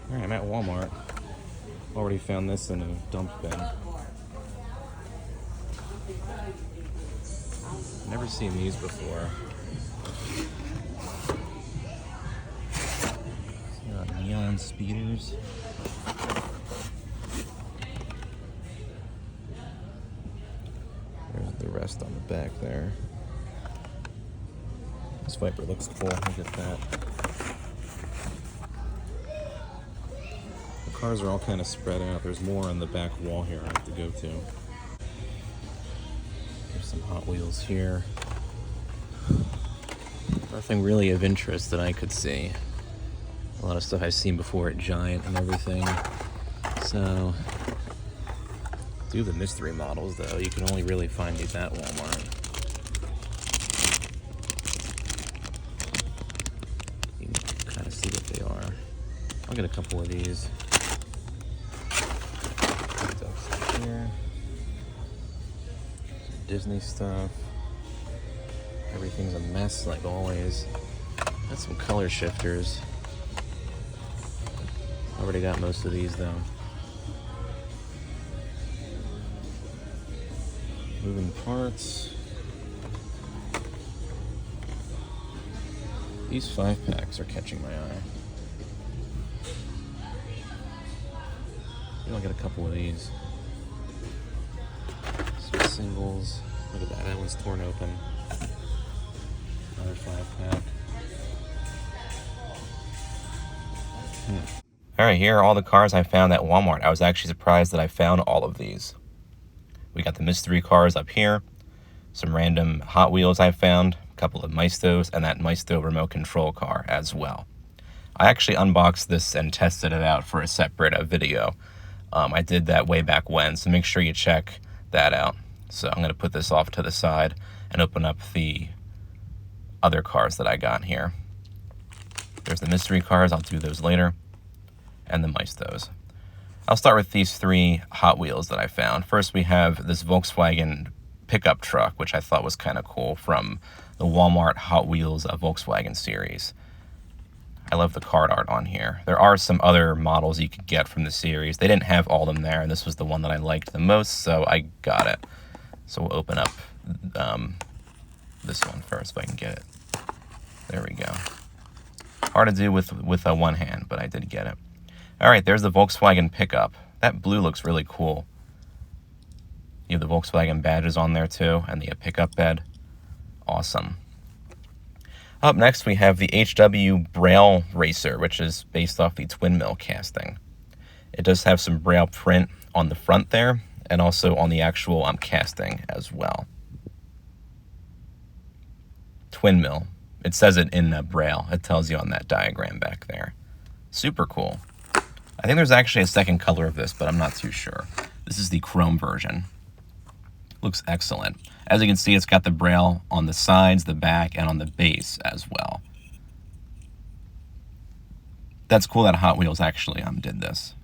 Alright, I'm at Walmart. Already found this in a dump bin. Never seen these before. Neon speeders. There's the rest on the back there. This Viper looks cool. Look at that. The cars are all kind of spread out. There's more on the back wall here I have to go to. There's some Hot Wheels here. Nothing really of interest that I could see. A lot of stuff I've seen before at Giant and everything. So, do the mystery models though. You can only really find these at Walmart. You can kind of see what they are. I'll get a couple of these. Stuff here. Disney stuff. Everything's a mess like always. Got some color shifters. Already got most of these though. Moving parts. These 5-packs are catching my eye. Maybe I'll get a couple of these. Some singles. Look at that, that one's torn open. Another 5-pack. Alright, here are all the cars I found at Walmart. I was actually surprised that I found all of these. We got the mystery cars up here, some random Hot Wheels I found, a couple of Maestos, and that Maesto remote control car as well. I actually unboxed this and tested it out for a separate video. I did that way back when, so make sure you check that out. So I'm going to put this off to the side and open up the other cars that I got here. There's the mystery cars, I'll do those later, and the Maestos. I'll start with these 3 Hot Wheels that I found. First we have this Volkswagen pickup truck, which I thought was kind of cool, from the Walmart Hot Wheels Volkswagen series. I love the card art on here. There are some other models you could get from the series. They didn't have all of them there, and this was the one that I liked the most, so I got it. So we'll open up this one first if I can get it. There we go. Hard to do with one hand, but I did get it. All right, there's the Volkswagen pickup. That blue looks really cool. You have the Volkswagen badges on there too, and the pickup bed. Awesome. Up next, we have the HW Braille Racer, which is based off the twin mill casting. It does have some Braille print on the front there, and also on the actual casting as well. Twin mill. It says it in Braille. It tells you on that diagram back there. Super cool. I think there's actually a second color of this, but I'm not too sure. This is the chrome version. Looks excellent. As you can see, it's got the Braille on the sides, the back, and on the base as well. That's cool that Hot Wheels actually did this.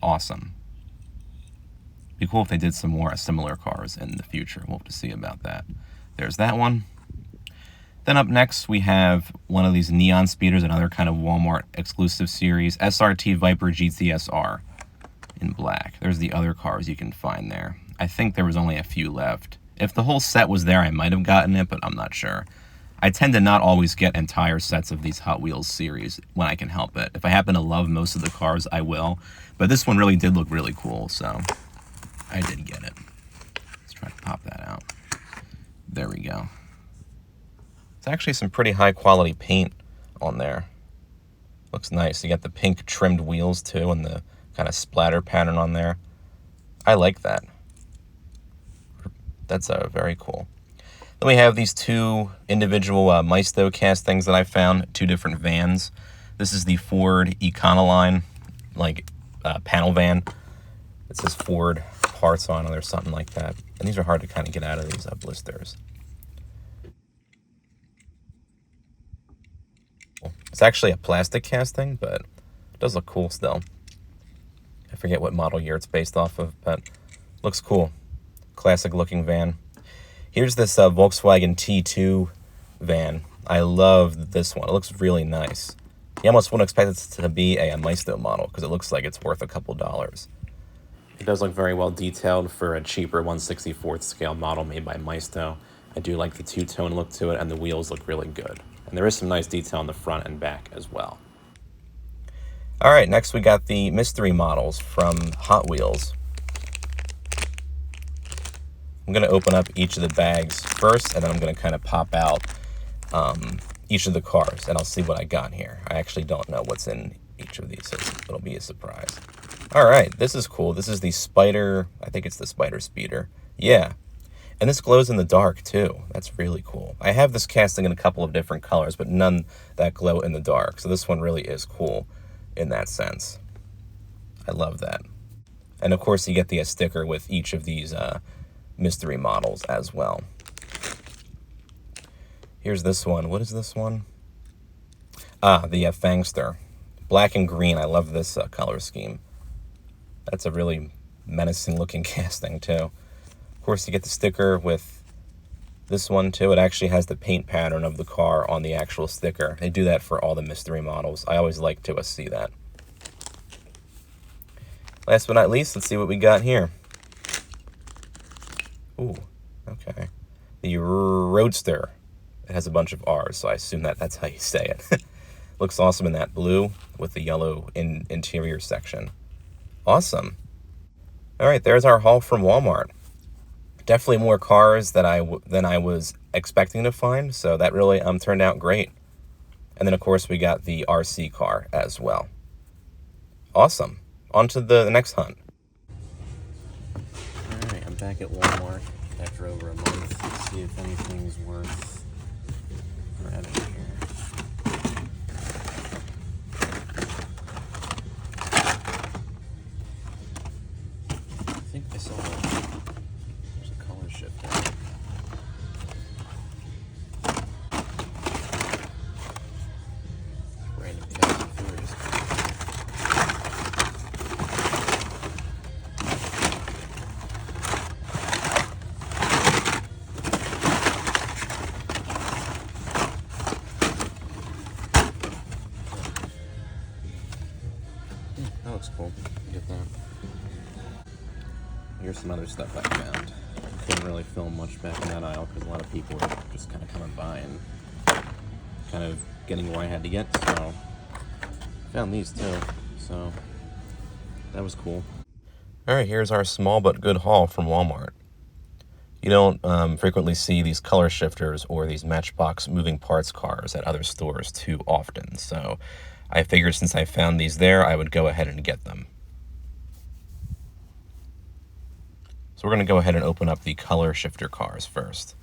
Awesome. Be cool if they did some more similar cars in the future. We'll have to see about that. There's that one. Then up next, we have one of these neon speeders, another kind of Walmart exclusive series, SRT Viper GTSR in black. There's the other cars you can find there. I think there was only a few left. If the whole set was there, I might have gotten it, but I'm not sure. I tend to not always get entire sets of these Hot Wheels series when I can help it. If I happen to love most of the cars, I will. But this one really did look really cool, so I did get it. Let's try to pop that out. There we go. It's actually some pretty high quality paint on there. Looks nice. You got the pink trimmed wheels too, and the kind of splatter pattern on there. I like that. That's very cool. Then we have these 2 individual Maesto castings that I found, 2 different vans. This is the Ford Econoline, panel van. It says Ford parts on it or something like that. And these are hard to kind of get out of these blisters. It's actually a plastic casting, but it does look cool still. I forget what model year it's based off of, but looks cool. Classic looking van. Here's this Volkswagen T2 van. I love this one. It looks really nice. You almost wouldn't expect it to be a Maisto model because it looks like it's worth a couple dollars. It does look very well detailed for a cheaper 1/64th scale model made by Maisto. I do like the two-tone look to it, and the wheels look really good. And there is some nice detail on the front and back as well. All right, next we got the mystery models from Hot Wheels. I'm going to open up each of the bags first, and then I'm going to kind of pop out each of the cars, and I'll see what I got here. I actually don't know what's in each of these, so it'll be a surprise. All right, this is cool. This is the Spider, I think it's the Spider Speeder. Yeah, and this glows in the dark too. That's really cool. I have this casting in a couple of different colors, but none that glow in the dark. So this one really is cool in that sense. I love that. And of course you get the sticker with each of these mystery models as well. Here's this one. What is this one? The Fangster. Black and green. I love this color scheme. That's a really menacing looking casting too. Of course, you get the sticker with this one too. It actually has the paint pattern of the car on the actual sticker. They do that for all the mystery models. I always like to see that. Last but not least, let's see what we got here. Ooh, okay. The Roadster. It has a bunch of R's, so I assume that's how you say it. Looks awesome in that blue with the yellow interior section. Awesome. All right, there's our haul from Walmart. Definitely more cars than I was expecting to find, so that really turned out great. And then, of course, we got the RC car as well. Awesome. On to the next hunt. All right, I'm back at Walmart after over a month. Let's see if anything's worth grabbing here. I think I saw there's a color shift there. Random Fast and Furious. That looks cool. Get that. Here's some other stuff I found. Couldn't really film much back in that aisle because a lot of people were just kind of coming by and kind of getting where I had to get, so found these too, so that was cool. All right, here's our small but good haul from Walmart. You don't frequently see these color shifters or these Matchbox moving parts cars at other stores too often, so I figured since I found these there, I would go ahead and get them. So we're going to go ahead and open up the color shifter cars first.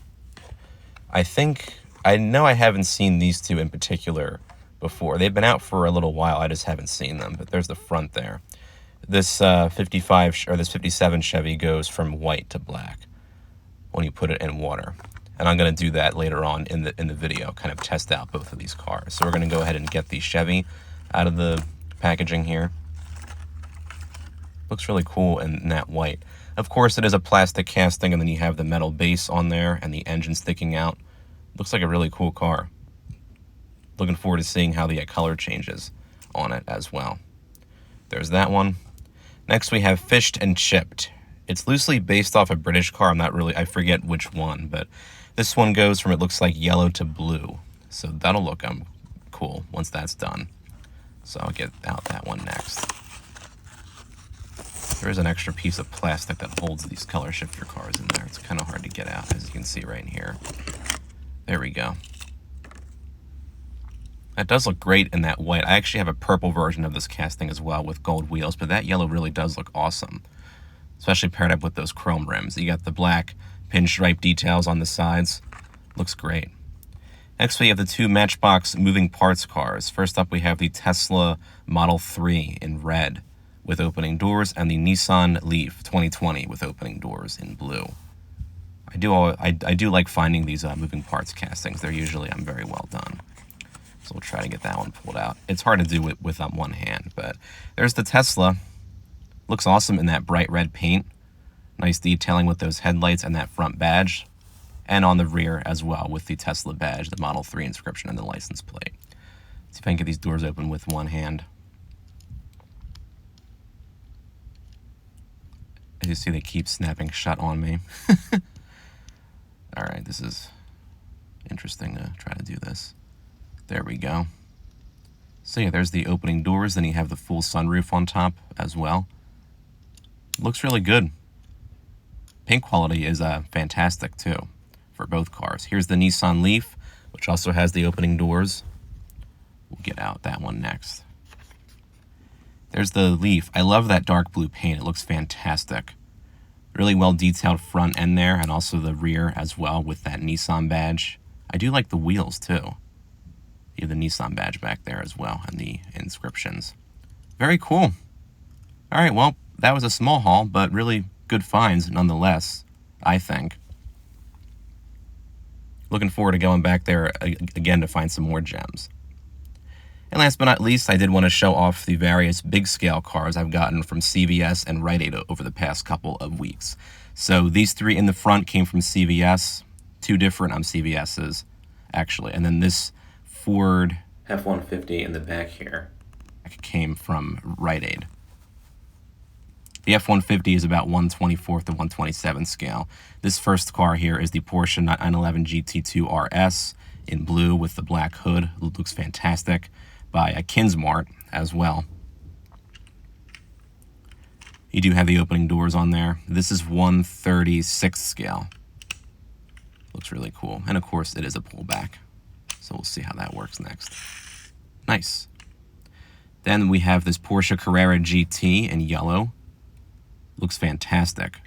I know I haven't seen these two in particular before. They've been out for a little while. I just haven't seen them, but there's the front there. This 57 Chevy goes from white to black when you put it in water. And I'm going to do that later on in the video, kind of test out both of these cars. So we're going to go ahead and get the Chevy out of the packaging here. Looks really cool in that white. Of course, it is a plastic casting, and then you have the metal base on there and the engine sticking out. Looks like a really cool car. Looking forward to seeing how the color changes on it as well. There's that one. Next, we have Fished and Chipped. It's loosely based off a British car. I forget which one, but this one goes from, it looks like yellow to blue. So that'll look cool once that's done. So I'll get out that one next. There is an extra piece of plastic that holds these color shifter cars in there. It's kind of hard to get out, as you can see right here. There we go. That does look great in that white. I actually have a purple version of this casting as well with gold wheels, but that yellow really does look awesome, especially paired up with those chrome rims. You got the black pinstripe details on the sides. Looks great. Next, we have the two Matchbox moving parts cars. First up, we have the Tesla Model 3 in red with opening doors, and the Nissan Leaf 2020 with opening doors in blue. I do like finding these moving parts castings. They're usually very well done. So we'll try to get that one pulled out. It's hard to do it with one hand, but there's the Tesla. Looks awesome in that bright red paint. Nice detailing with those headlights and that front badge. And on the rear as well with the Tesla badge, the Model 3 inscription, and the license plate. See if I can get these doors open with one hand. As you see, they keep snapping shut on me. All right, this is interesting to try to do this. There we go. So yeah, there's the opening doors. Then you have the full sunroof on top as well. Looks really good. Paint quality is fantastic too for both cars. Here's the Nissan Leaf, which also has the opening doors. We'll get out that one next. There's the Leaf. I love that dark blue paint. It looks fantastic. Really well detailed front end there, and also the rear as well with that Nissan badge. I do like the wheels too. You have the Nissan badge back there as well, and the inscriptions. Very cool. All right, well, that was a small haul, but really good finds nonetheless, I think. Looking forward to going back there again to find some more gems. And last but not least, I did want to show off the various big scale cars I've gotten from CVS and Rite over the past couple of weeks. So these three in the front came from CVS, two different CVS's, actually. And then this Ford F-150 in the back here came from Rite. The F-150 is about 1/24 to 1/27 scale. This first car here is the Porsche 911 GT2 RS in blue with the black hood. It looks fantastic, by Kinsmart as well. You do have the opening doors on there. This is 1/36 scale. Looks really cool. And of course, it is a pullback. So we'll see how that works next. Nice. Then we have this Porsche Carrera GT in yellow. Looks fantastic.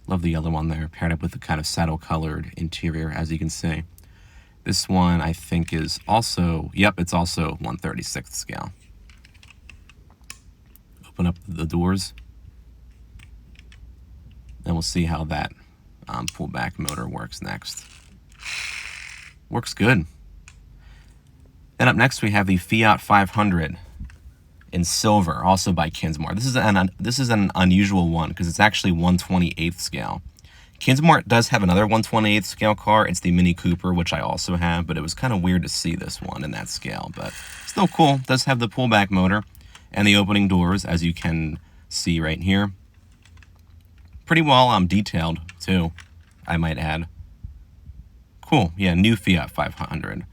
Love the yellow on there, paired up with the kind of saddle-colored interior, as you can see. This one, I think, is also, yep, it's also 1/36 scale. Open up the doors. And we'll see how that pullback motor works next. Works good. Then up next, we have the Fiat 500 in silver, also by Kinsmart. This is an unusual one because it's actually 1/28 scale. Kinsmart does have another 1/28 scale car. It's the Mini Cooper, which I also have, but it was kind of weird to see this one in that scale, but still cool. It does have the pullback motor and the opening doors, as you can see right here. Pretty well detailed, too, I might add. Cool. Yeah, new Fiat 500.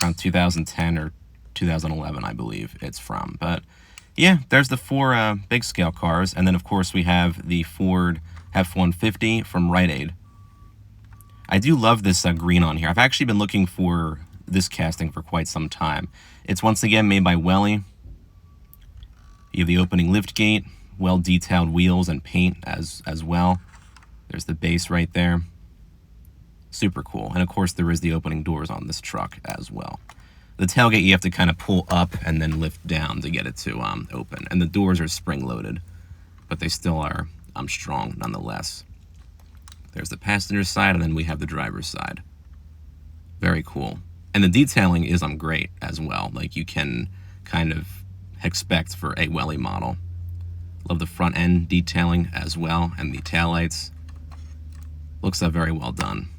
Around 2010 or 2011, I believe it's from. But yeah, there's the four big scale cars. And then, of course, we have the Ford F-150 from Rite. I do love this green on here. I've actually been looking for this casting for quite some time. It's once again made by Welly. You have the opening lift gate, well-detailed wheels and paint as well. There's the base right there. Super cool. And of course, there is the opening doors on this truck as well. The tailgate you have to kind of pull up and then lift down to get it to open. And the doors are spring-loaded, but they still are strong nonetheless. There's the passenger side, and then we have the driver's side. Very cool. And the detailing is great as well, like you can kind of expect for a Welly model. Love the front end detailing as well, and the taillights. Looks very well done.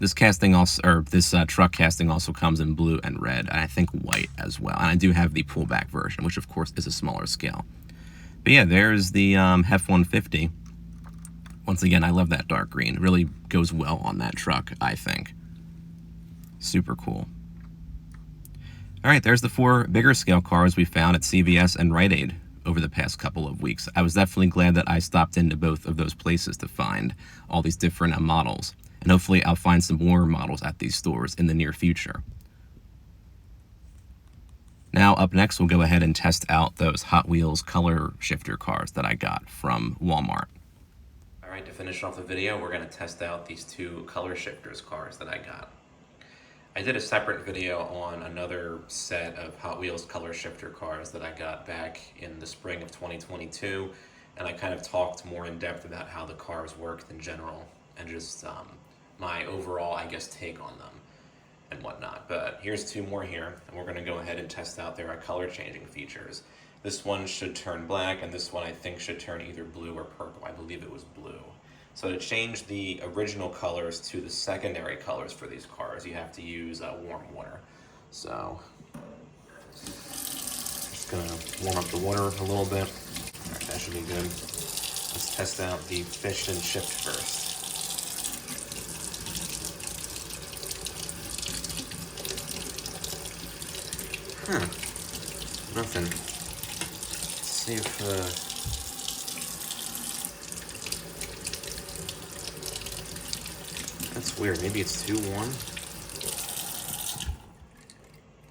This casting also, or this truck casting also comes in blue and red, and I think white as well. And I do have the pullback version, which of course is a smaller scale. But yeah, there's the F-150. Once again, I love that dark green. It really goes well on that truck, I think. Super cool. All right, there's the four bigger scale cars we found at CVS and Rite over the past couple of weeks. I was definitely glad that I stopped into both of those places to find all these different models. And hopefully I'll find some more models at these stores in the near future. Now, up next, we'll go ahead and test out those Hot Wheels color shifter cars that I got from Walmart. All right, to finish off the video, we're going to test out these two color shifters cars that I got. I did a separate video on another set of Hot Wheels color shifter cars that I got back in the spring of 2022, and I kind of talked more in depth about how the cars worked in general and just my overall, I guess, take on them and whatnot. But here's two more here, and we're going to go ahead and test out their color changing features. This one should turn black, and this one I think should turn either blue or purple. I believe it was blue. So to change the original colors to the secondary colors for these cars, you have to use warm water. So just gonna warm up the water a little bit. All right, that should be good. Let's test out the fish and chipped first. Huh, nothing. Let's see if that's weird. Maybe it's too warm.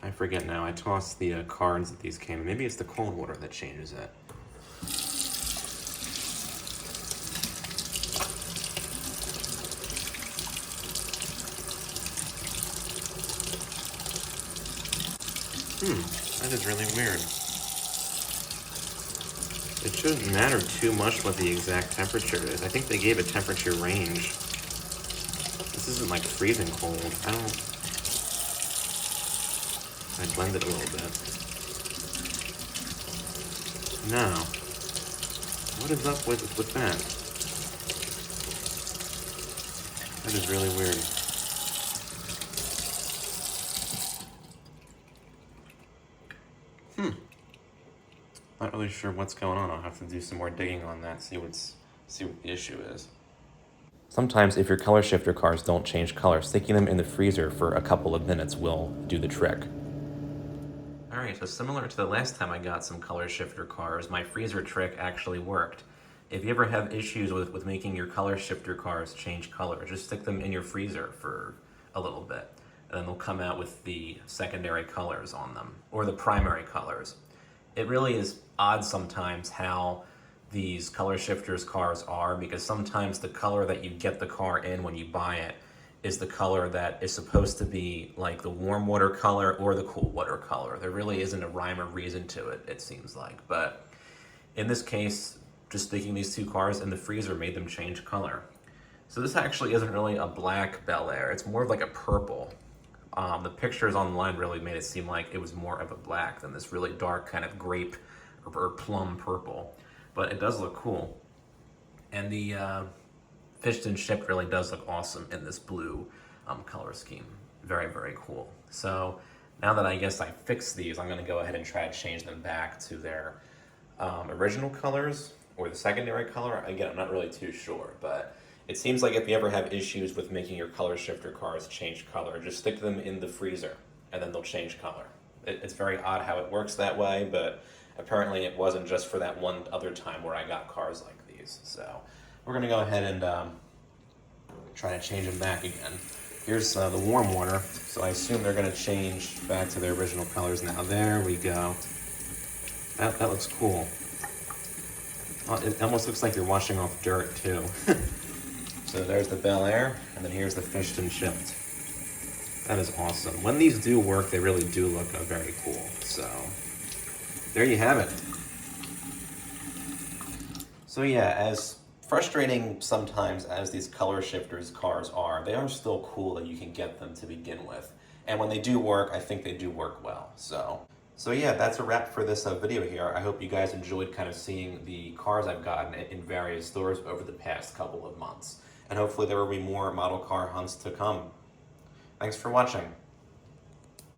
I forget now. I tossed the cards that these came in. Maybe it's the cold water that changes it. That is really weird. It shouldn't matter too much what the exact temperature is. I think they gave a temperature range. This isn't like freezing cold. I blend it a little bit. No. What is up with that? That is really weird. Not really sure what's going on. I'll have to do some more digging on that, see what the issue is. Sometimes if your color shifter cars don't change color, sticking them in the freezer for a couple of minutes will do the trick. Alright, so similar to the last time I got some color shifter cars, my freezer trick actually worked. If you ever have issues with making your color shifter cars change color, just stick them in your freezer for a little bit, and then they'll come out with the secondary colors on them, or the primary colors. It really is odd sometimes how these color shifters cars are, because sometimes the color that you get the car in when you buy it is the color that is supposed to be like the warm water color or the cool water color. There really isn't a rhyme or reason to it, it seems like. But in this case, just sticking these two cars in the freezer made them change color. So this actually isn't really a black Bel Air, it's more of like a purple. The pictures online really made it seem like it was more of a black than this really dark kind of grape or plum purple. But it does look cool. And the fished and chipped really does look awesome in this blue color scheme. Very, very cool. So now that I guess I fixed these, I'm gonna go ahead and try to change them back to their original colors or the secondary color. Again, I'm not really too sure, but it seems like if you ever have issues with making your color shifter cars change color, just stick them in the freezer and then they'll change color. It's very odd how it works that way, but apparently it wasn't just for that one other time where I got cars like these. So we're gonna go ahead and try to change them back again. Here's the warm water, so I assume they're gonna change back to their original colors now. There we go. That looks cool. It almost looks like you're washing off dirt too. So there's the Bel Air, and then here's the fished and chipped. That is awesome. When these do work, they really do look very cool. So there you have it. So yeah, as frustrating sometimes as these color shifters cars are, they are still cool that you can get them to begin with. And when they do work, I think they do work well. So yeah, that's a wrap for this video here. I hope you guys enjoyed kind of seeing the cars I've gotten in various stores over the past couple of months. And hopefully there will be more model car hunts to come. Thanks for watching.